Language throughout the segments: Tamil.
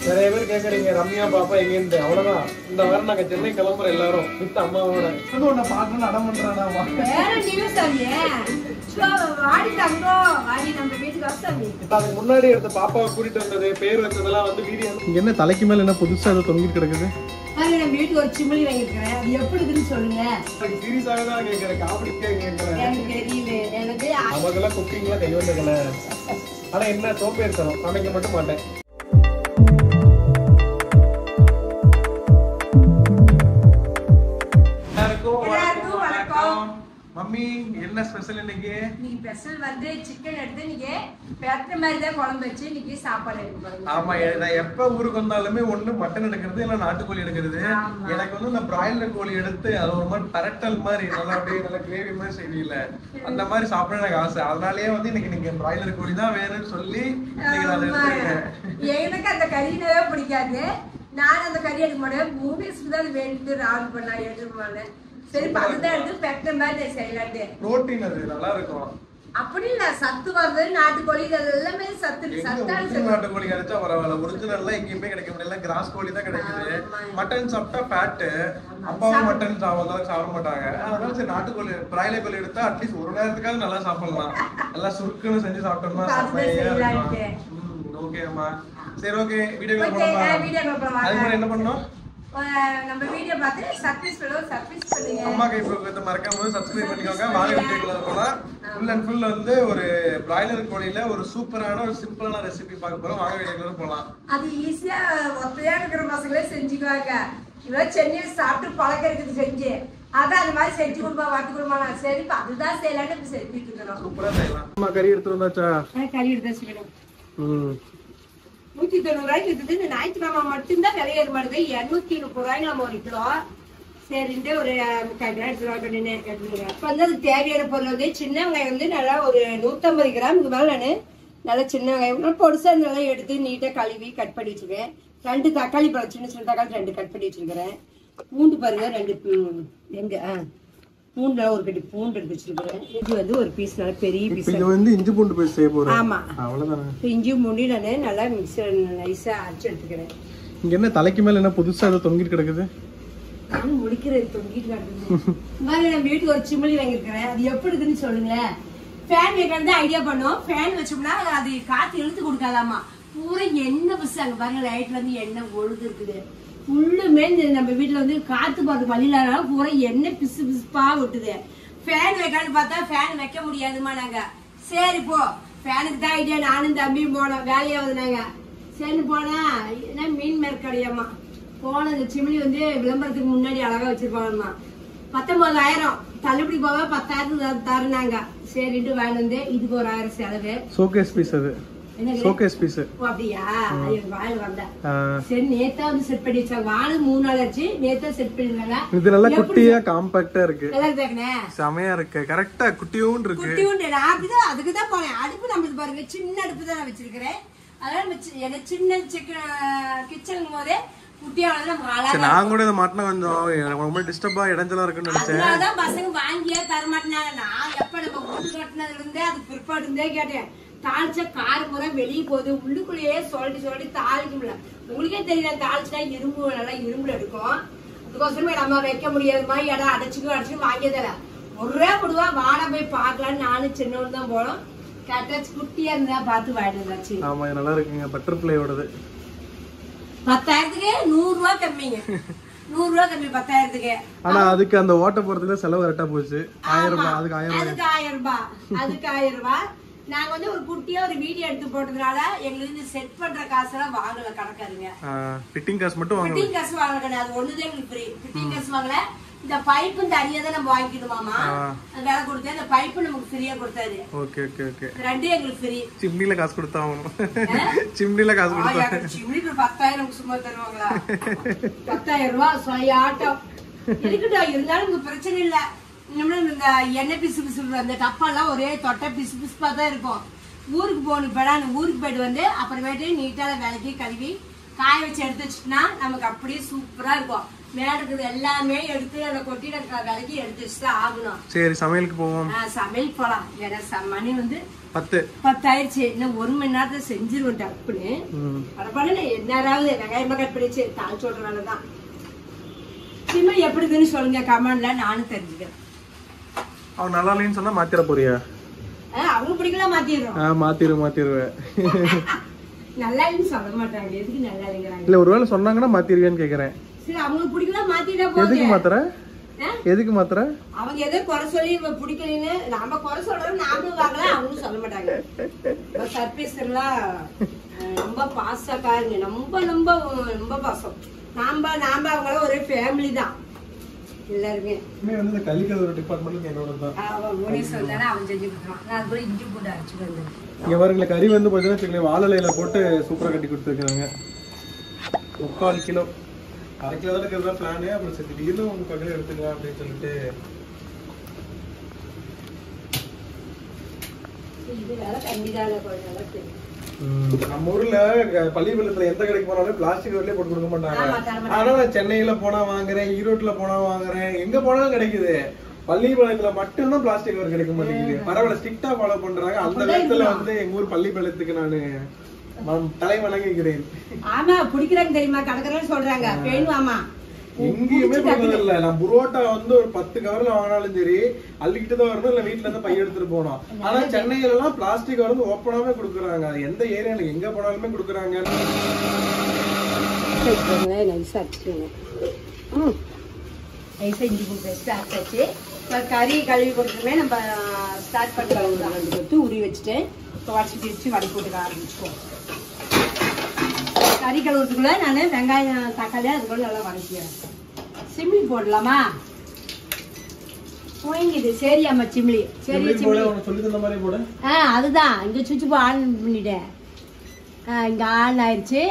நிறைய பேர் கேக்குறீங்க ரம்யா பாப்பா எங்கேருந்து. அவ்வளவுதான், இந்த வாரம் நாங்க சென்னை கிளம்புறோம் எல்லாரும் வித் அம்மாவோட. உன்னை பாக்கணும்னு அடம் பண்றானா? அதுக்கு முன்னாடி எடுத்த பாப்பாவை கூட்டிட்டு வந்தது, பேர் வச்சதெல்லாம் வந்து வீடியோ. இங்க என்ன தலைக்கு மேல என்ன புதுசா ஏதோ தொங்கிட்டு கிடக்குது? வீட்டுக்கு ஒரு சிமிழி வாங்கிருக்கிறேன். அது எப்படி இருக்குன்னு சொல்லுங்க. சீரியஸாக தான் கேட்கிறேன், காமெடிக்கா கேட்கிறேன். எனக்கு தெரியல. எனக்கு நமக்கெல்லாம் குக்கிங்ல கை வந்தக்கல. ஆனா என்ன சோம்பேறித்தனம், சமைக்க மட்டும் மாட்டேன். மம்மி என்ன ஸ்பெஷல் இன்னைக்கு? நீ ஸ்பெஷல் வந்து சிக்கன் எடுத்து நீங்க பேட்டர் மாதிரி தான் குழம்பு வச்சு இன்னைக்கு சாப்பாடு எடுக்கணும். ஆமா, நான் எப்ப ஊருக்கு வந்தாலுமே ஒண்ணு மட்டன் எடுக்கிறது இல்ல நாட்டுக்கோழி எடுக்கிறது. எனக்கு வந்து இந்த பிராய்லர் கோழி எடுத்து அது ஒரு மாதிரி பரட்டல் மாதிரி நல்லா அப்படியே நல்லா கிரேவி மாதிரி செய்வீல, அந்த மாதிரி சாப்பிட எனக்கு ஆசை. அதனாலயே வந்து இன்னைக்கு நீங்க பிராய்லர் கோழி தான் வேணும்னு சொல்லி எனக்கு அந்த கறியினவே பிடிக்காது. நான் அந்த கறி எடுக்க மாட்டேன். மூவிஸ்க்கு தான் வேண்டிட்டு ஆர்டர் பண்ணா எடுத்துருவாங்க. சரி, அதுதான் எடுத்து பெட்ட மாதிரி செய்யலாட்டு. புரோட்டீன் அது நல்லா இருக்கும். அப்படி இல்ல, சத்து வருது. நாட்டுக்கோழி எல்லாமே சத்து. சத்தான நாட்டுக்கோழி கிடைச்சா பரவாயில்ல, ஒரிஜினல்ல எங்கேயுமே கிடைக்க முடியல. கிராஸ் கோழி தான் கிடைக்குது. மட்டன் சாப்பிட்டா ஃபேட், அப்பாவும் மட்டன் சாப்பிட மாட்டாங்க. அதனால சரி நாட்டுக்கோழி பிராய்லர் கோழி எடுத்தா அட்லீஸ்ட் ஒரு நேரத்துக்காவது நல்லா சாப்பிடலாம். நல்லா சுருக்குன்னு செஞ்சு சாப்பிட்டோம்னா செம்மையா இருக்கும். ஓகே அம்மா, சரி ஓகே வீடியோக்குள்ள போலாம். அதுக்கு முன்னாடி என்ன பண்ணோம்? நம்ம வீடியோ பார்த்து சப்ஸ்கிரைப் பண்ணுங்க. அம்மா கை பக்கத்தை மறக்காம சப்ஸ்கிரைப் பண்ணிக்கோங்க. வாங்க வீடியோக்குள்ள போலாம். ஃபுல் அண்ட் ஃபுல் வந்து ஒரு பிராய்லர் கோழியில ஒரு சூப்பரான ஒரு சிம்பிளான ரெசிபி பார்க்க போறோம். வாங்க வீடியோக்குள்ள போலாம். அது ஈஸியா ஒத்தையா இருக்கிற பசங்களே செஞ்சுக்குவாங்க. இவ்வளவு சென்னையில சாப்பிட்டு பழக்கம் இருக்குது செஞ்சு. அதான் அந்த மாதிரி செஞ்சு கொடுப்பா, வாட்டு கொடுப்பா. சரி, அதுதான் செய்யலான்னு செஞ்சுட்டு இருக்கிறோம். சூப்பரா செய்யலாம். அம்மா கறி எடுத்து வந்தாச்சா? கறி எடுத்து வச்சுக்கணும். 190 ரூபாய்க்கு இருக்குது. இந்த ஞாயிற்றுக்கிழமை மட்டும்தான் விலை ஏற மாட்டேங்குது. 230 ரூபாய்க்கு நம்ம 1 கிலோ. சரின்ட்டு ஒரு 3/4 கிலோ எடுத்துருவாங்க. அப்ப வந்து அது தேவையான பொருள் வந்து சின்ன வெங்காயம் வந்து நல்லா ஒரு 150 கிராமுக்கு மேல நான் நல்லா சின்ன வெங்காயம் பொடிசா நல்லா எடுத்து நீட்டா கழுவி கட் பண்ணி வச்சிருக்கேன். 2 தக்காளி பழம், சின்ன சின்ன தக்காளி 2 கட் பண்ணி வச்சிருக்கிறேன். பூண்டு பாருங்க 2 பூண்டுல ஒரு கட்டி பூண்டு எடுத்து வச்சிருக்கிறேன். இது வந்து ஒரு பீஸ் நல்ல பெரிய பீஸ். இது வந்து இஞ்சி பூண்டு பேஸ்ட் செய்ய போறோம். ஆமா, அவ்வளவுதான். இஞ்சி பூண்டு நான் நல்லா மிக்ஸர் நைஸா அரைச்சு எடுத்துக்கிறேன். இங்க என்ன தலைக்கு மேல என்ன புதுசா ஏதோ தொங்கிட்டு கிடக்குது? முடிக்கிறது தொங்கிட்டு கிடக்குது. மாதிரி நம்ம வீட்டுக்கு ஒரு சிமிழி வாங்கிருக்கிறேன். அது எப்படி இருக்குன்னு சொல்லுங்க. ஃபேன் வைக்கிறது ஐடியா பண்ணோம். ஃபேன் வச்சோம்னா அது காத்து இழுத்து கொடுக்காதாமா. பூரா எண்ணெய் பிசு. அங்க பாருங்க லைட்ல இருந்து எண்ணெய் ஒழுது இருக்குது. ஃபுல்லுமே நம்ம வீட்டுல வந்து காத்து பார்த்து வழியில பூரா எண்ணெய் பிசு பிசுப்பா விட்டுது. ஃபேன் வைக்கான்னு பார்த்தா ஃபேன் வைக்க முடியாதுமா. நாங்க சரி போ ஃபேனுக்கு தான் ஐடியா. நானும் தம்பியும் போனோம். வேலையாவது நாங்க சரி போனா மீன் மேற்கடையாமா போன. இந்த சிமிழி வந்து விளம்பரத்துக்கு முன்னாடி அழகா வச்சிருப்பாங்கம்மா. 19,000 தள்ளுபடி போக 10,000 தருனாங்க. சரிட்டு வாங்கிட்டு வந்து இதுக்கு ஒரு 1000 செலவு. ஷோகேஸ் பீஸ் அது. Showcase piece. அப்படியா? வாயில் வந்தேன். சரி நேத்தா வந்து செட் பண்ணி வச்சாங்க. வாழை 3 நாள் ஆச்சு. நேத்தா செட் பண்ணிருக்காங்க. இது நல்லா குட்டியா காம்பாக்டா இருக்கு. நல்லா இருக்குனே. செமையா இருக்கு. கரெக்ட்டா குட்டியூன் இருக்கு. குட்டியூன். நான் அப்படிதான் அதுக்கு தான் போனேன். அடுப்பு நம்மளுக்கு பாருங்க சின்ன அடுப்பு தான் நான் வச்சிருக்கிறேன். அதனால எனக்கு சின்ன கிச்சன் போதே குட்டியா வந்து நம்ம அழகா. நான் கூட இத மாட்டனா கொஞ்சம் ரொம்ப டிஸ்டர்பா இடைஞ்சலா இருக்குன்னு நினைச்சேன். அதான் பசங்க வாங்கியே தர மாட்டாங்க. நான் எப்ப நம்ம வீடு கட்டினதுல இருந்தே அது பிற்பாடு இருந்தே கேட்டேன். தாளிச்சா கார முறை வெளியே போகுது. உள்ளுக்குள்ளேயே சொல்லிட்டு தாளிக்க முடியல. உங்களுக்கே தெரியல தாளிச்சுனா இரும்பு நல்லா இரும்புல எடுக்கும். அதுக்கோசரமே நம்ம வைக்க முடியாதுமா. இடம் அடைச்சுக்கும் வாங்கியதில்ல. ஒரே கொடுவா வாடகை போய் பாக்கலான்னு நானும் சின்னவன் தான் போனோம். கரெக்டா குட்டியா இருந்தா பார்த்து வாங்கிட்டு. ஆமா நல்லா இருக்குங்க. பட்டர்ஃப்ளையோடது 10,000க்கு 100 ரூபாய் கம்மிங்க. 100 ரூபாய் கம்மி 10,000க்கு. ஆனா அதுக்கு அந்த ஓட்ட போறதுக்கு செலவு கரெக்டா போச்சு. 1000 ரூபாய். அதுக்கு 1000 ரூபாய். அதுக்கு 1000 ரூபாய். நாங்க வந்து ஒரு குட்டியா ஒரு வீடியோ எடுத்து போட்டதுனால எங்களுக்கு செட் பண்ற காசெல்லாம் வாங்கல கணக்காருங்க. ஃபிட்டிங் காசு மட்டும் வாங்கல. ஃபிட்டிங் காசு வாங்கல கிடையாது. அது ஒண்ணுதான் எங்களுக்கு ஃப்ரீ. ஃபிட்டிங் காசு வாங்கல. இந்த பைப்பு தனியா தான் நம்ம வாங்கிடுமாமா. வேலை கொடுத்தா இந்த பைப்பு நமக்கு ஃப்ரீயா கொடுத்தாரு. Okay okay okay. ரெண்டே எங்களுக்கு ஃப்ரீ. சிம்னில காசு கொடுத்தா ஆகணும். சிம்னில காசு கொடுத்தா. சிம்னிக்கு 10,000 சும்மா தருவாங்களா? 10,000 ரூபாய் சொயாட்டம் இருக்கட்டும். இருந்தாலும் உங்களுக்கு பிரச்சனை இல்ல. இந்த எண்ணெய் பிசு பிசு அந்த டப்பாலாம் ஒரே தொட்டை பிசு பிசுப்பா தான் இருக்கும். ஊருக்கு போகணும். இப்ப ஊருக்கு போயிட்டு வந்து அப்புறமேட்டு நீட்டால விலைக்கு கழுவி காய வச்சு எடுத்து வச்சுட்டுனா நமக்கு அப்படியே சூப்பரா இருக்கும். மேல இருக்குது எல்லாமே எடுத்து அதை கொட்டி விலைக்கு எடுத்து வச்சுதான் ஆகணும். சரி சமையலுக்கு போவோம். சமையல் போலாம். ஏன்னா மணி வந்து 10 ஆயிடுச்சு. இன்னும் 1 மணி நேரத்துல செஞ்சிருவேன் டப்புன்னு. அடப்பாடு என்னாராவது வெங்காயமா கட் பண்ணிச்சு தாளிச்சு விடுற வேலைதான். சிம்மிலி எப்படி இருக்குன்னு சொல்லுங்க கமெண்ட்ல, நானும் தெரிஞ்சுக்கிறேன். அவன் நல்லா இல்லைன்னு சொன்னா மாத்திர போறியா? அவங்க பிடிக்கலாம் மாத்திடுறோம். மாத்திருவேன். நல்லா இல்லைன்னு சொல்ல மாட்டாங்க. எதுக்கு நல்லா இல்லைங்கிறாங்க? இல்ல ஒருவேளை சொன்னாங்கன்னா மாத்திருவேன்னு கேக்குறேன். சரி அவங்களுக்கு பிடிக்கலாம் மாத்திட்டா போதும். எதுக்கு மாத்திர? அவங்க எதோ குறை சொல்லி பிடிக்கலன்னு நாம குறை சொல்றோம், நாமளும் வாங்கலாம், அவங்களும் சொல்ல மாட்டாங்க. சர்ப்ரைஸ் எல்லாம் ரொம்ப பாசக்காரங்க, ரொம்ப ரொம்ப ரொம்ப பாசம். நாம அவங்கள ஒரே ஃபேமிலி தான் எல்லாருமே. வந்து கலிக்கல் ஒரு டிபார்ட்மெண்ட் என்னோட தான். அவன் முடி சொன்னானே அவன் செஞ்சு கொடுத்துருவான். நான் அது கூட இஞ்சி போட்டு அரைச்சு வந்தேன். இவருங்களை கறி வந்து பார்த்தீங்கன்னா வாழை இலையில போட்டு சூப்பராக கட்டி கொடுத்துருக்காங்க. 3/4 கிலோ, 1/2 கிலோ தான் இருக்கிறதா பிளானு. அப்புறம் சரி திடீர்னு 3/4 கிலோ எடுத்துக்கலாம் அப்படின்னு சொல்லிட்டு. இது வேலை கண்டிதான் கொஞ்சம் தெரியும். நம்ம ஊர்ல பள்ளிக்கூடத்துல எந்த கடைக்கு போனாலும் பிளாஸ்டிக் கவர்லயே போட்டு கொடுக்க மாட்டாங்க. ஆனா நான் சென்னையில போனா வாங்குறேன், ஈரோட்டுல போனா வாங்குறேன், எங்க போனாலும் கிடைக்குது. பள்ளிப்பாளையத்துல மட்டும்தான் பிளாஸ்டிக் கவர் கிடைக்க மாட்டேங்குது. பரவாயில்ல, ஸ்ட்ரிக்டா ஃபாலோ பண்றாங்க. அந்த விதத்துல வந்து எங்க ஊர் பள்ளிப்பாளையத்துக்கு நானு தலை வணங்குகிறேன். ஆமா பிடிக்கிறாங்க தெரியுமா, கடற்கரை சொல்றாங்க வேணுமாமா. எங்கேயுமே போனதில்ல. நான் புரோட்டா வந்து ஒரு 10 கவர்ல வாங்கினாலும் சரி அள்ளிக்கிட்டு தான் வரணும், இல்ல வீட்டுல இருந்து பைய எடுத்துட்டு போனோம். ஆனா சென்னையில எல்லாம் பிளாஸ்டிக் வந்து ஓப்பனாவே குடுக்குறாங்க. எந்த ஏரியால எங்க போனாலுமே குடுக்குறாங்க. கறி கழுவி கொடுத்துமே நம்ம ஸ்டார்ட் பண்ணி உரி வச்சுட்டு வடிச்சு பிரிச்சு வடி போட்டுக்க ஆரம்பிச்சுக்கோம். கறி கழுவுறதுக்குள்ள நான் வெங்காயம் தக்காளி அதுக்குள்ள நல்லா வதக்கிடுறேன். சிம்லி போடலாமா? போயிங்குது. சரியாம்மா சிம்லி. சரி சிம்லி. அதுதான் இங்க சுவிட்ச் ஆன் பண்ணிட்டேன். இங்க ஆன் ஆயிடுச்சு.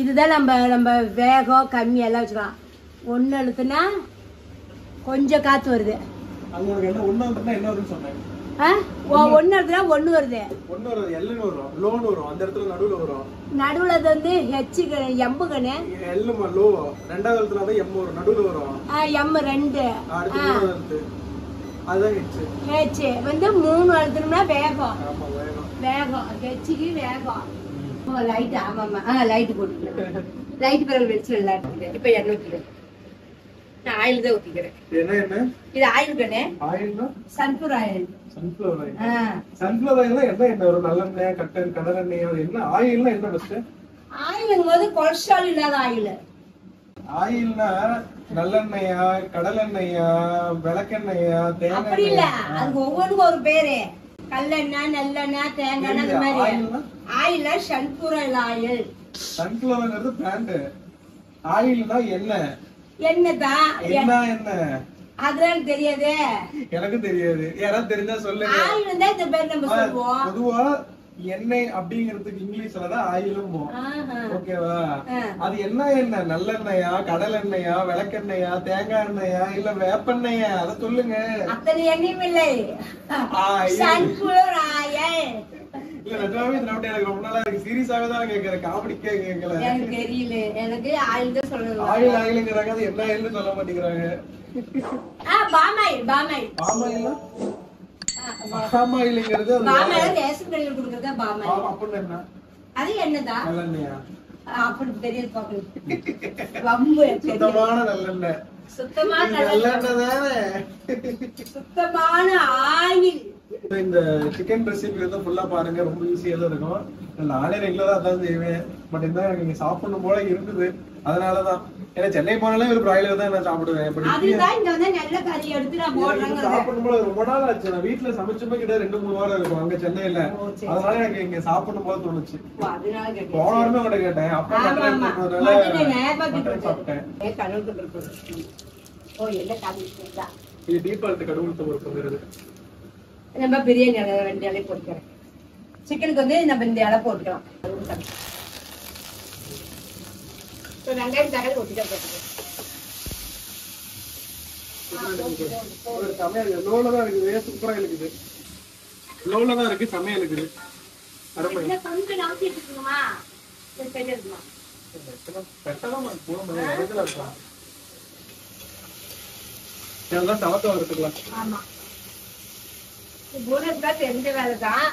இதுதான் நம்ம வேகம் கம்மி எல்லாம் வச்சுக்கலாம். 1 அழுத்துனா கொஞ்சம் காத்து வருது. 1 அழுத்துனா 1 வருது. நடுவுல வந்து ஹெச் எம்பு கணு எம் 2 ஹெச் வந்து 3 அழுத்தணும்னா வேகம் ஹெச்சுக்கு வேகம். லைட் ஆமாமா லைட் போட்டுக்கிறேன். லைட் பிறகு வெளிச்சு விளையாட்டுக்கிறேன். இப்ப எண்ணெய் ஊத்திக்கிறேன். நான் ஆயில் தான் ஊத்திக்கிறேன். இது ஆயில் கண்ணே. Sunflower oil. சன்ஃபிளவர் ஆயில் என்ன ஒரு நல்லெண்ணெய் கடலெண்ணெய் என்ன ஆயில்னா என்ன ஃபர்ஸ்ட்? ஆயில்ங்கும்போது கொலஸ்ட்ரால் இல்லாத ஆயில். ஆயில்னா நல்லெண்ணெயா கடலெண்ணெயா விளக்கெண்ணெயா தேங்காய்? அப்படி இல்ல, அது ஒவ்வொன்றுக்கும் ஒரு பேரு. கல்லெண்ணெய் நல்லெண்ணெய் தேங்காய் அந்த மாதிரி. ஆயில்னா சன்ஃபிளவர் ஆயில். சன்ஃபிளவர்ங்கிறது பிராண்ட். ஆயில்னா எண்ணெய். என்னதான் என்ன அதெல்லாம் தெரியாது. எனக்கு தெரியாது. யாராவது தெரிஞ்சா சொல்லுங்க. ஆயில் தான் இந்த பேர் நம்ம சொல்லுவோம். பொதுவா எண்ணெய் அப்படிங்கிறதுக்கு இங்கிலீஷ்ல தான் ஆயிலும் ஓகேவா? அது என்ன நல்லெண்ணெயா கடலெண்ணெயா விளக்கெண்ணெயா தேங்காய் எண்ணெயா இல்ல வேப்பெண்ணெயா? அத சொல்லுங்க. அத்தனை எண்ணெயும் இல்லை. Sunflower oil. இல்ல நிஜமாவே இந்த நோட் எனக்கு ரொம்ப நாளா இருக்கு. சீரியஸாவே தான் கேக்குறேன், காமெடிக்கே கேக்கல. எனக்கு தெரியல. எனக்கு ஆயில் தான் சொல்றாங்க. ஆயில்ங்கறாங்க. அது என்ன ஆயில்னு சொல்ல மாட்டேங்கறாங்க. பாமாயில். பாமாயில்ங்கிறது பாமாயில் ரேஷன் கடையில குடுக்கறதா பாமாயில். அப்படி என்ன? அது என்னதான்? நல்லெண்ணெயா? அப்படி தெரியாது பாக்கணும். ரொம்ப சுத்தமான நல்லெண்ணெய். சுத்தமான நல்லெண்ணெய். சுத்தமான ஆயில். இந்த சிக்கன் ரெசிபி வந்து ஃபுல்லா பாருங்க. ரொம்ப ஈஸியா தான் இருக்கும். நானே ரெகுலரா அதான் செய்வேன். பட் இந்த நீங்க சாப்பிடணும் போல இருந்தது. அதனாலதான். ஏன்னா சென்னை போனாலே ஒரு பிராய்லர் தான் நான் சாப்பிடுவேன். சாப்பிடும் போது ரொம்ப நாள் ஆச்சு. நான் வீட்டுல சமைச்சுமே கிட்ட 2-3 வாரம் இருக்கும் அங்க சென்னையில. அதனால எனக்கு இங்க சாப்பிடும் போது தோணுச்சு. போன வாரமே உங்கள்கிட்ட கேட்டேன். அப்ப சாப்பிட்டேன். இது டீபால்ட் கடவுள் பொறுப்புங்கிறது. நம்ம பிரியாணி 2 இலை போட்டுக்கிறேன். சிக்கனுக்கு வந்து நம்ம இந்த இலை போட்டுக்கலாம். வெங்காயம் தக்காளி போட்டுக்கிறேன். லோலதான் இருக்குது. சூப்பரா இருக்குது. லோலதான் இருக்கு. செமையா இருக்குது. கொஞ்சம் நம்பிட்டு இருக்குமா? சவத்தை வறுத்துக்கலாம். ஆமா, தெரிஞ்ச வேலைதான்.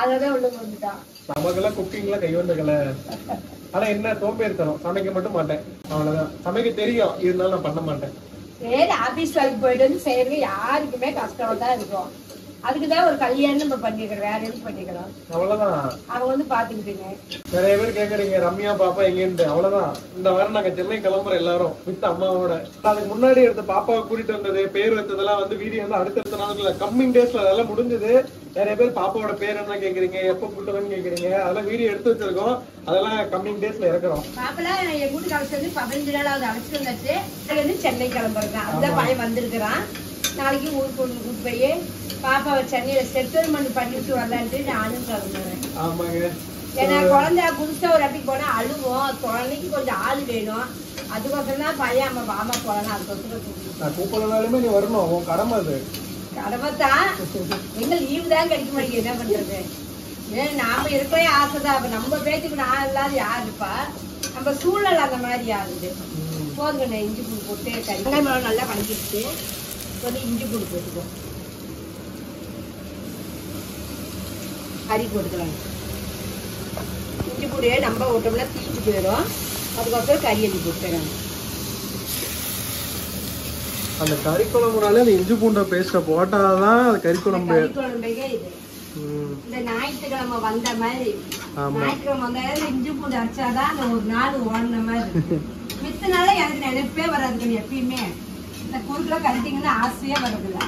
அததான் உள்ள வந்துட்டான். நமக்கெல்லாம் குக்கிங்லாம் கை வந்த கலை. ஆனா என்ன சோம்பேறித்தனம், சமைக்க மட்டும் மாட்டேன் அவ்வளவுதான். சமைக்க தெரியும், இருந்தாலும் நான் பண்ண மாட்டேன். சரி, ஆபீஸ் வேலைக்கு போயிட்டு வந்து செய்யறது யாருக்குமே கஷ்டம் தான் இருக்கும். அதுக்குதான் ஒரு கல்யாணம் நம்ம பண்ணிக்கிறோம், வேற எதுவும் பண்ணிக்கலாம். அவ்வளவுதான். அவங்க வந்து பாத்துக்கிட்டுங்க. நிறைய பேர் கேக்குறீங்க ரம்யா பாப்பா எங்கேன்னு. அவ்வளவுதான், இந்த வாரம் நாங்க சென்னை கிளம்புறோம் எல்லாரும் வித் அம்மாவோட. அதுக்கு முன்னாடி எடுத்த பாப்பாவை கூட்டிட்டு வந்தது, பேர் வச்சதெல்லாம் வந்து வீடியோ வந்து அடுத்தடுத்த நாளுக்குள்ள கம்மிங் டேஸ்ல அதெல்லாம் முடிஞ்சது. நிறைய பேர் பாப்பாவோட பேர் என்ன கேக்குறீங்க, எப்ப கூட்டுறதுன்னு கேக்குறீங்க. அதெல்லாம் வீடியோ எடுத்து வச்சிருக்கோம், அதெல்லாம் கம்மிங் டேஸ்ல இறக்குறோம். பாப்பெல்லாம் என் வீட்டுக்கு அழைச்சது 15 நாளாவது அழைச்சிட்டு வந்தாச்சு. அது வந்து சென்னை கிளம்புறேன். அதுதான் பையன் வந்திருக்கிறான். நாளைக்கு ஊருக்கு கூட்டு போய் பாப்பாவை சென்னையில செட்டில்மெண்ட் பண்ணிட்டு வரலான்ட்டு நானும் கிளம்புறேன். ஆமாங்க. ஏன்னா குழந்தை புதுசா ஒரு இடத்துக்கு போனா அழுவோம், குழந்தைக்கு கொஞ்சம் ஆள் வேணும். அதுக்கோசரம் தான் பையன் அம்மா மாமா போலாம். அதுக்கோசரம் கூப்பிடனாலுமே நீ வரணும், உன் கடமை அது. கடமை தான். எங்க லீவு தான் கிடைக்க மாட்டேங்குது, என்ன பண்றது? நாம இருக்கவே ஆசைதான். அப்ப நம்ம பேச்சுக்கு நான் இல்லாத யாரு இருப்பா? நம்ம சூழல் அந்த மாதிரி ஆகுது. போதுங்க, இஞ்சி பூண்டு போட்டு கறி வெங்காயம் நல்லா வணக்கிட்டு கொஞ்சம் இஞ்சி பூண்டு போட்டுக்குவோம். கறி போட்டுக்கலாம். இஞ்சி பூண்டு நம்ம விட்டோம்னா தீஞ்சு போயிடும். அதுக்கப்புறம் கறி அள்ளி போட்டுக்கிறாங்க. அந்த கறி குழம்புனாலே அந்த இஞ்சி பூண்டை பேஸ்ட போட்டாதான் அது கறி குழம்பு. கறி குழம்பே இது. இந்த ஞாயிற்றுக்கிழமை வந்த மாதிரி, ஞாயிற்றுக்கிழமை வந்தாலும் இஞ்சி பூண்டு அரைச்சாதான் அந்த ஒரு நாள் ஓடின மாதிரி. மித்த நாள எனக்கு நினைப்பே வராது. எப்பயுமே இந்த குறுக்கெல்லாம் கட்டிங்கன்னா ஆசையே வர்றதில்ல.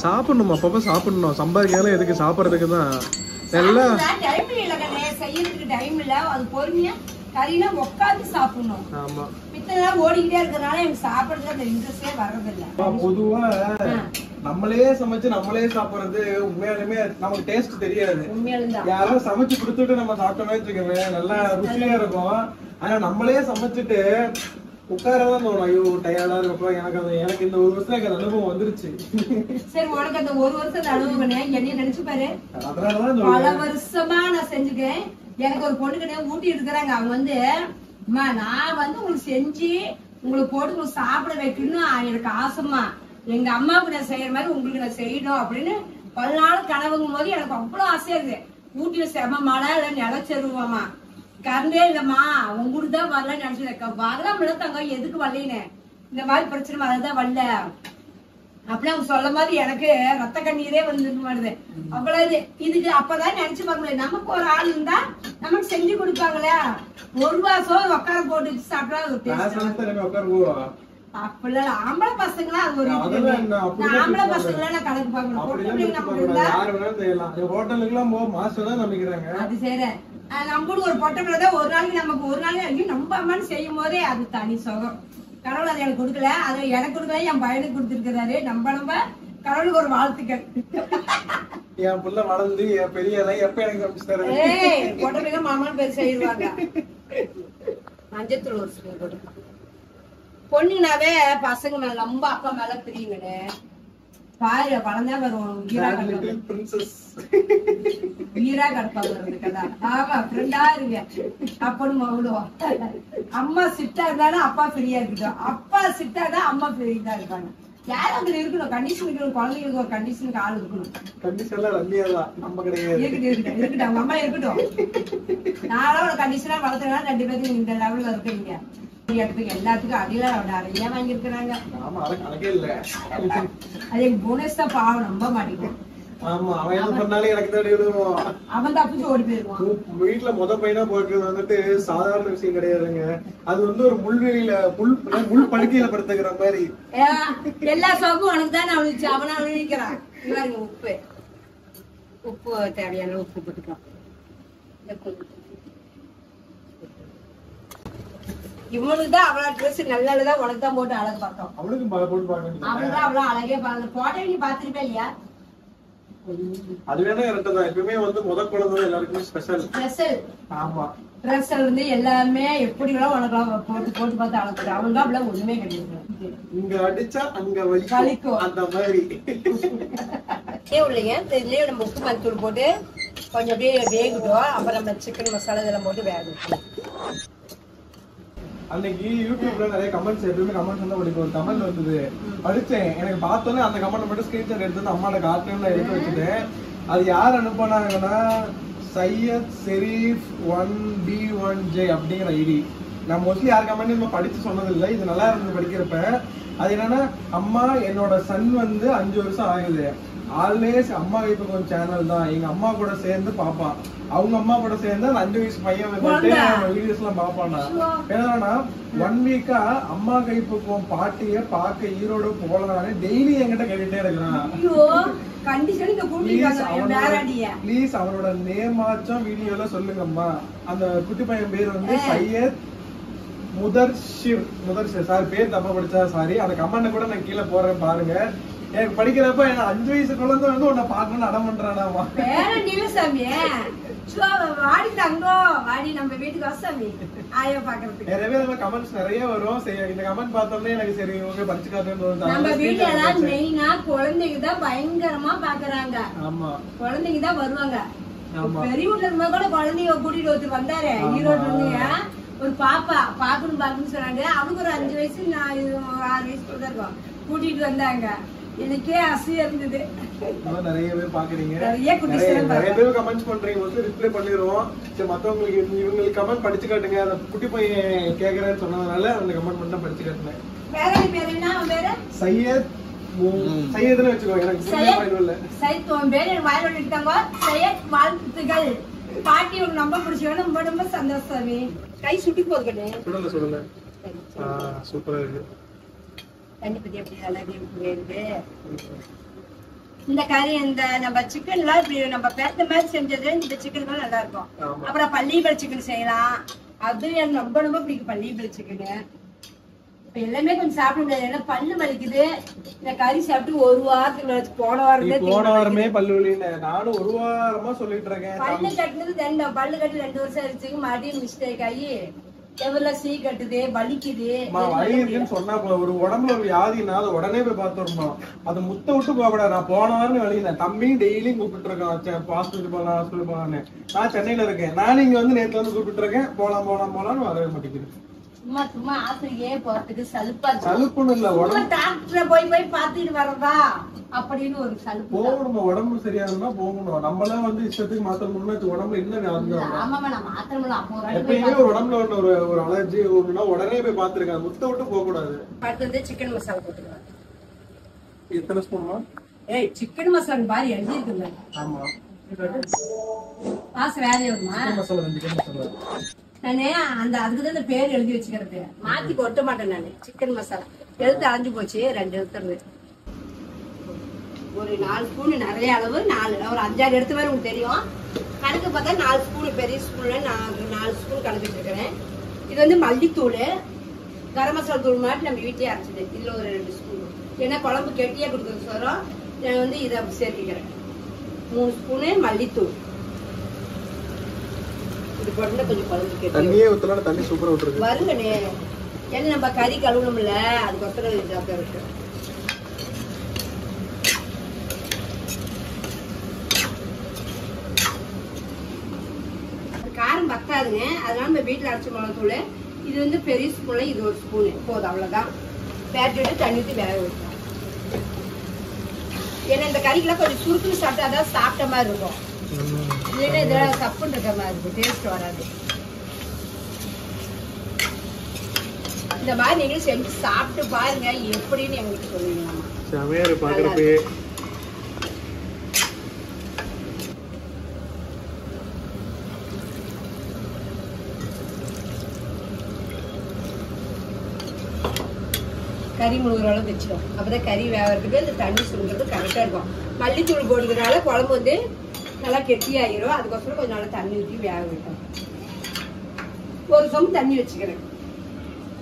சாப்பிடணும், அப்பப்ப சாப்பிடணும். சம்பாதிக்கலாம் எதுக்கு? சாப்பிடறதுக்கு தான். எல்லாம் டைம் இல்ல கண்ணே, செய்யறதுக்கு டைம் இல்ல. அது பொறுமையா கறினா உட்காந்து சாப்பிடணும். ஆமா, மித்த நாள் ஓடிக்கிட்டே இருக்கிறதுனால எனக்கு சாப்பிடறதுக்கு அந்த இன்ட்ரெஸ்டே வர்றதில்ல. பொதுவா நம்மளே சமைச்சு நம்மளே சாப்பிடுறது உண்மையாலுமே நமக்கு டேஸ்ட் தெரியாது. யாராவது சமைச்சு கொடுத்துட்டு நம்ம சாப்பிட்டோமே வச்சுக்கோங்க, நல்லா ருசியா இருக்கும். ஆனா நம்மளே சமைச்சிட்டு உட்காரதான் தோணும், ஐயோ டயர்டா இருக்கப்போ. எனக்கு இந்த ஒரு வருஷம் எனக்கு அனுபவம் வந்துருச்சு. சரி, உனக்கு அந்த ஒரு வருஷம் அனுபவம் என்னைய நினைச்சு பாரு. அதனாலதான் பல வருஷமா நான் செஞ்சுக்கிறேன். எனக்கு ஒரு பொண்ணு கிடையாது ஊட்டி இருக்கிறாங்க. அவங்க வந்து நான் வந்து உங்களுக்கு செஞ்சு உங்களுக்கு போட்டு உங்களுக்கு சாப்பிட வைக்கணும் எனக்கு ஆசைமா. எங்க அம்மாவுக்கு நான் செய்யற மாதிரி உங்களுக்கு நான் செய்யணும் அப்படின்னு பல நாள் கனவுங்கும் போது எனக்கு அவ்வளவு ஆசையா இருக்கு. ஊட்டியில செம மழை இல்ல நிலச்சருவாமா, கரண்டே இல்லம்மா, உங்களுக்கு தான் வரலன்னு நினைச்சிருக்க. வரலாம்ல தங்க, எதுக்கு வரலன்னு இந்த மாதிரி பிரச்சனை வரதான் வரல அப்படின்னு அவங்க சொல்ல மாதிரி எனக்கு ரத்த கண்ணீரே வந்துட்டு மாறுது. அவ்வளவு இதுக்கு அப்பதான் நினைச்சு பார்க்க முடியாது. நமக்கு ஒரு ஆள் இருந்தா நமக்கு செஞ்சு கொடுப்பாங்களே. ஒரு மாசம் உட்கார போட்டு சாப்பிட்டா அப்படிலாம் ஆம்பளை பசங்களா அது ஒரு ஆம்பளை பசங்களா நான் கணக்கு பார்க்கணும். அது சரி, நம்மளுக்கு ஒரு பொட்டை பிள்ளை தான் ஒரு நாளைக்கு நமக்கு ஒரு நாளைக்கு நம்ம அம்மான்னு செய்யும் போதே அது தனி சுகம். கடவுள் அதை எனக்கு கொடுக்கல, அது எனக்கு கொடுக்கல, என் பையனுக்கு கொடுத்துருக்கிறாரு. நம்ம கடவுளுக்கு ஒரு வாழ்த்துக்கள். என் புள்ள வளர்ந்து என் பெரிய எப்ப எனக்கு பொட்டை மாமான்னு பேர் செய்வாங்க. மஞ்சத்தூள் ஒரு ஸ்பூன் போட்டு. பொண்ணுனாவே பசங்க மேல ரொம்ப அப்பா மேல பிரியுங்கன்னு பாரு. வளர்ந்தா வரும் வீரா கிடப்பாங்க. ஆமா, ஃப்ரெண்டா இருங்க அப்பன்னு மவுடுவோம். அம்மா சிட்டா இருந்தாலும் அப்பா ஃப்ரீயா இருக்கட்டும், அப்பா சிட்டா தான் அம்மா ஃப்ரீயா இருப்பாங்க. யாரும் அதுல இருக்கணும். கண்டிஷன் இருக்கணும், குழந்தைங்களுக்கு ஒரு கண்டிஷனுக்கு ஆள் இருக்கணும். இருக்கட்டும், அவங்க அம்மா இருக்கட்டும். நானும் ஒரு கண்டிஷனா வளர்த்தனால 2 பேருக்கு இந்த லெவல்ல இருக்கீங்க. எல்லாத்துக்கும் அடியில நிறைய வாங்கிருக்கிறாங்க. அது எங்க போனஸ் தான் பாவம், நம்ப மாட்டேங்குது. அவன் தப்பிச்சு ஓடி போயிருவான். வீட்டுல பையனா போறது வந்துட்டு சாதாரண விஷயம் கிடையாதுங்க. அது வந்து ஒரு முள் படுக்கையில படுத்துக்கிற மாதிரி. எல்லா சோப்பும் உனக்கு தான் அவனுச்சு, அவனை அழுவிக்கிறான். உப்பு உப்பு தேவையான உப்பு போட்டுக்கலாம். இவனுக்கு தான் அவ்வளவு ட்ரெஸ் நல்லதான் உனக்கு தான் போட்டு அழகு பார்த்தோம். அவனுக்கு அவ்வளவு அழகே பாருங்க. போட்டோ நீ பாத்துருப்பே இல்லையா? அது வேணா இருக்கதான். எப்பவுமே வந்து முதல் குழந்தை எல்லாருக்குமே ஸ்பெஷல். ஆமா, ட்ரெஸ் வந்து எல்லாருமே எப்படி எல்லாம் உனக்கு போட்டு போட்டு பார்த்து அழகு. அவனுக்கு அவ்வளவு ஒண்ணுமே கிடையாது. இங்க அடிச்சா அங்க வலிக்கும் அந்த மாதிரி. இல்லைங்க, இதுலயே நம்ம உப்பு மஞ்சள் போட்டு கொஞ்சம் அப்படியே வேகட்டும். அப்புறம் நம்ம சிக்கன் மசாலா இதெல்லாம் போட்டு வேகட்டும். அன்னைக்கு யூடியூப்ல நிறைய கமெண்ட்ஸ், எப்பவுமே கமெண்ட்ஸ் வந்து உங்களுக்கு ஒரு கமெண்ட் வந்தது, படிச்சேன். எனக்கு பார்த்தோன்னே அந்த கமெண்ட் மட்டும் ஸ்கிரீன்ஷாட் எடுத்து அம்மாவோட கார்ட்டூன்ல எடுத்து வச்சுட்டேன். அது யார் அனுப்பினாங்கன்னா சையத் ஷெரீஃப் 1B1J அப்படிங்கிற ஐடி. நான் மோஸ்ட்லி யார் கமெண்ட் நம்ம படிச்சு சொன்னதில்லை, இது நல்லா இருந்து படிக்கிறப்ப. அது என்னன்னா, அம்மா என்னோட சன் வந்து 5 வருஷம் ஆகுது, ஆல்வேஸ் அம்மா கைப்பக்குவம் சேனல் தான் எங்க அம்மா கூட சேர்ந்து பாப்பான். அவங்க அம்மா கூட சேர்ந்து அந்த 5 வயசு பையன் வந்துட்டு வீடியோஸ் எல்லாம் பாப்பானா. ஏன்னா 1 வீக்கா அம்மா கைப்பக்குவம் பாட்டிய பார்க்க ஈரோடு போகலான்னு டெய்லி என்கிட்ட கேட்டுட்டே இருக்கிறான். ப்ளீஸ் அவனோட நேமாச்சும் வீடியோல சொல்லுங்கம்மா. அந்த குட்டி பையன் பேர் வந்து சையத் முதர்ஷிர். சாரி பேர் தப்பா படிச்சா சாரி. அந்த கமெண்ட் கூட நான் கீழே போறேன் பாருங்க. எனக்கு படிக்கிறப்ப 5 வயசு குழந்தை வந்து உன்னை பாக்கணும்னு அடம் பண்றானாமா. நிறைய வரும். இந்த கமெண்ட் பார்த்தோம்னா எனக்கு சரி ஓகே படிச்சு காட்டுன்னு. நம்ம வீட்டுல மெயினா குழந்தைங்க தான் பயங்கரமா பாக்குறாங்க. ஆமா குழந்தைங்க தான் வருவாங்க. பெரியவூர்ல இருந்தா கூட குழந்தைங்க கூட்டிட்டு ஒருத்தர் வந்தாரு ஈரோடு இருந்தீங்க. ஒரு பாப்பா பாக்கணும்னு சொன்னாங்க. அவனுக்கு ஒரு 5 வயசு 6 வயசு தான் இருக்கும். கூட்டிட்டு வந்தாங்க. எனக்கே ஆசையா இருந்தது. நிறைய பேர் பாக்குறீங்க, நிறைய பேர் கமெண்ட்ஸ் பண்றீங்க, வந்து ரிப்ளை பண்ணிடுவோம். சரி மத்தவங்களுக்கு இவங்களுக்கு கமெண்ட் படிச்சு காட்டுங்க. அந்த குட்டி பையன் கேக்குறேன்னு சொன்னதுனால அந்த கமெண்ட் மட்டும் படிச்சு காட்டுனேன். பேர் என்ன பேரு? சையத். சையத்னு வெச்சுக்கோ, எனக்கு புரியவே இல்ல. சையத் உன் பேர் எனக்கு வாயில விட்டுட்டாங்க. சையத் வாழ்த்துக்கள். பாட்டி உனக்கு ரொம்ப பிடிச்சவங்க, ரொம்ப ரொம்ப சந்தோஷம். கை சுட்டி போகுது. சுடல சூப்பரா இருக்கு. தண்ணி பத்தி எப்படி நல்லா இருக்கு. இந்த கறி இந்த நம்ம சிக்கன்லாம் இப்படி நம்ம பேத்த மாதிரி செஞ்சது இந்த சிக்கன் தான் நல்லா இருக்கும். அப்புறம் பள்ளிப்பல் சிக்கன் செய்யலாம். அது எனக்கு ரொம்ப ரொம்ப பிடிக்கும் பள்ளிப்பல் சிக்கனு. இப்ப எல்லாமே கொஞ்சம் சாப்பிட முடியாது, ஏன்னா பல்லு வலிக்குது. இந்த கறி சாப்பிட்டு ஒரு வாரத்துக்கு போன வாரமே பல்லு வலின்னு நானும் ஒரு வாரமா சொல்லிட்டு இருக்கேன். பல்லு கட்டுனது பல்லு கட்டி 2 வருஷம் ஆயிடுச்சு. மறுபடியும் மிஸ்டேக் ஆகி எவ்வளவு சீ கட்டுது, வலிக்குது. வலி இருக்குன்னு சொன்னா ஒரு உடம்புல ஒரு வியாதினா அதை உடனே போய் பார்த்துடணும். அதை முத்த விட்டு போக கூடாது. நான் போன வாரம் வலிக்கிறேன், தம்பியும் டெய்லியும் கூப்பிட்டு இருக்கேன் ஹாஸ்பிட்டல் போலான்னு. நான் சென்னையில இருக்கேன், நானும் இங்க வந்து நேற்று வந்து கூப்பிட்டு இருக்கேன். போலாம்னு வரவே மாட்டேங்குது. சும்மா சும்மா ஆசிரியே போறதுக்கு சலுப்புன்னு இல்ல, டாக்டரை போய் பாத்துட்டு வரதா அப்படின்னு ஒரு சலுப்பு. போகணும், உடம்பு சரியாகணும்னா போகணும். நம்மளாம் வந்து இஷ்டத்துக்கு மாத்தணும்னா உடம்புல என்ன எப்பயுமே ஒரு உடம்புல ஒரு அலர்ஜி ஒண்ணுனா உடனே போய் பாத்துருக்காங்க. முத்த விட்டு போக கூடாது. அடுத்தது சிக்கன் மசாலா போட்டுக்கலாம். எத்தனை ஸ்பூன்? சிக்கன் மசாலா பாரு எழுதி இருக்குல்ல. ஆமா பாஸ் வேற வருமா? சிக்கன் மசாலா நானே அந்த அதுக்குதான் இந்த பேர் எழுதி வச்சுக்கிறது. மாத்தி கொட்ட மாட்டேன் நானு. சிக்கன் மசாலா எழுத்து அரைஞ்சு போச்சு, 2 எழுத்துறது. ஒரு 4 ஸ்பூன் நிறைய அளவு, 4 ஒரு 5-6 எடுத்து வரை உங்களுக்கு தெரியும். கணக்கு பார்த்தா 4 ஸ்பூன், பெரிய ஸ்பூன்ல 4 ஸ்பூன் கணக்கு வச்சிருக்கிறேன். இது வந்து மல்லித்தூள், கரம் மசாலா தூள் மாதிரி நம்ம வீட்லயே அரைச்சது. இதுல ஒரு 2 ஸ்பூன். ஏன்னா குழம்பு கெட்டியா கொடுக்குறது சொல்றோம். நான் வந்து இதை சேர்த்திக்கிறேன். 3 ஸ்பூனு மல்லித்தூள். தண்ணியே ஊத்தலாம், தண்ணி சூப்பரா விட்டுருக்கு. வருங்கண்ணே, ஏன்னா நம்ம கறி கழுவணும்ல, அதுக்கப்புறம் இருக்கு. காரம் பத்தாதுங்க, அதனால நம்ம வீட்டுல அரைச்ச மிளகாத்தூள். இது வந்து பெரிய ஸ்பூன்ல இது 1 ஸ்பூனு போதும், அவ்வளவுதான். பேட்டிட்டு தண்ணி ஊற்றி வேக வைப்போம். ஏன்னா இந்த கறிக்கெல்லாம் கொஞ்சம் சுருக்குன்னு சாப்பிட்டா அதான் சாப்பிட்ட மாதிரி இருக்கும். இல்லைன்னா இதெல்லாம் சப்புன்னு இருக்க மாதிரி இருக்கும், டேஸ்ட் வராது. இந்த மாதிரி நீங்களும் செஞ்சு சாப்பிட்டு பாருங்க, எப்படின்னு எங்களுக்கு சொல்லுவீங்க. கறி முழுகிற அளவுக்கு வச்சிடும். அப்பதான் கறி வேகிறதுக்கு இந்த தண்ணி சுடுறது கரெக்டா இருக்கும். மல்லித்தூள் போடுறதுனால குழம்பு வந்து நல்லா கெட்டியாயிரும். அதுக்கோசரம் கொஞ்சம் நல்லா தண்ணி ஊற்றி வேக வைக்கணும். 1 சொம்பு தண்ணி வச்சுக்கிறேன்,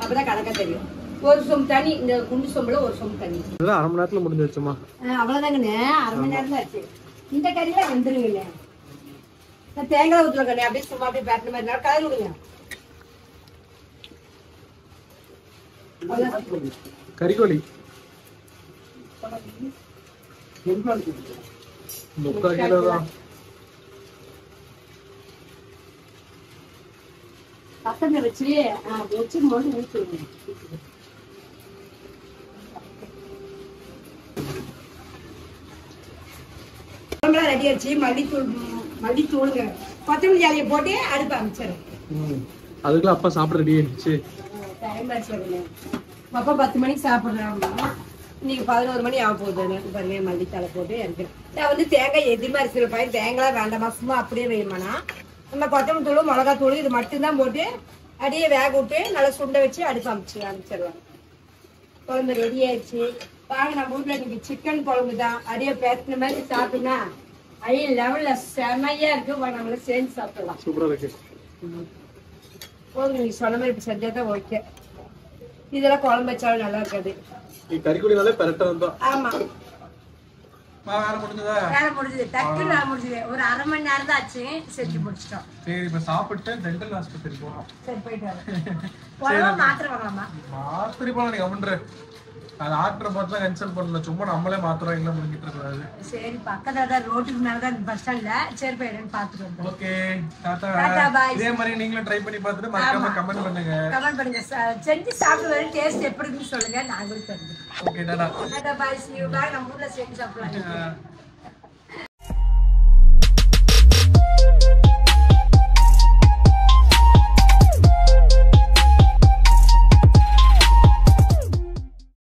அப்பதான் கணக்கா தெரியும். 1 சொம்பு தண்ணி, இந்த குண்டு சொம்புல 1 சொம்பு தண்ணி. 1/2 மணி நேரத்துல முடிஞ்சு வச்சுமா? அவ்வளவுதாங்கண்ணே, 1/2 மணி நேரம் தான் ஆச்சு. இந்த கறியில வெந்துருங்கண்ணே. தேங்காய் ஊற்றலங்கண்ணே, அப்படியே சும்மா அப்படியே பேட்டின மாதிரி கலர் விடுங்க. கறிக்கோழி 3/4 கிலோ தான். பக்கத்துல வச்சு போது ஊற்றுங்க. ரெடி ஆச்சு. மல்லித்தூளுங்க கொத்தமல்லி ஜாலியை போட்டு அடுப்பு அமைச்சிடும். அதுக்குள்ள அப்பா சாப்பிட ரெடி ஆயிடுச்சு. டைம் ஆச்சு. அப்பா 10 மணிக்கு சாப்பிடுறாங்க. இன்னைக்கு 11 மணி ஆக போகுது. பாருங்க மல்லித்தலை போட்டு இறக்கிறேன். நான் வந்து தேங்காய் எதுவுமே அரிசியில் பாய் தேங்காய் வேண்டாம் மாசமா அப்படியே வேணுமானா நம்ம கொத்தமல்லி தூள் மிளகாய் தூள் இது மட்டும்தான் போட்டு அப்படியே வேக விட்டு நல்லா சுண்டை வச்சு அடுப்பு அமைச்சிடுவாங்க. குழம்பு ரெடி ஆயிடுச்சு. வாங்க நம்ம வீட்டுல இன்னைக்கு சிக்கன் குழம்பு தான். அப்படியே பேசின மாதிரி சாப்பிட்டோம்னா ஐயோ லெவல்ல செமையா இருக்கு. நம்மள சேர்ந்து சாப்பிடலாம். சூப்பரா இருக்கு. போதும் நீங்க சொன்ன மாதிரி இப்ப செஞ்சாதான் ஓகே. இதெல்லாம் குழம்பு வச்சாலும் நல்லா இருக்காது. கறிக்குடினாலே பெரட்டா இருந்தா. ஆமா வேலை முடிஞ்சதா? வேலை முடிஞ்சது. டக்குன்னு வேலை முடிஞ்சது. ஒரு 1/2 மணி நேரம் தான் ஆச்சு. செஞ்சு முடிச்சிட்டோம். சரி இப்ப சாப்பிட்டு டென்டல் ஆஸ்பத்திரி போறோம். சரி போயிட்டு வரேன். மாத்திரை வாங்கலாமா? மாத்திரை போலாம் நீ கமெண்ட்ரு. அது டாக்டரை பார்த்து தான் கன்சல்ட் பண்ணணும். சும்மா நம்மளே மாத்திரம் எல்லாம் முடிக்கிட்டு இருக்காது. சரி பக்கத்துல தான் ரோட்டுக்கு மேலதான் பஸ் ஸ்டாண்ட்ல. சரி போயிடுன்னு பாத்துட்டு வந்தோம். ஓகே டாடா பாய். இதே மாதிரி நீங்களும் ட்ரை பண்ணி பார்த்துட்டு மறக்காம கமெண்ட் பண்ணுங்க. கமெண்ட் பண்ணுங்க. செஞ்சு சாப்பிட்டு டேஸ்ட் எப்படி இருக்குன்னு சொல்லுங்க. நாங்களும் தெரிஞ்சுக்கிறோம். Okay Tata. Tata bye. see you. பாய். நம்ம ஊர்ல செஞ்சு சாப்பிடலாம்.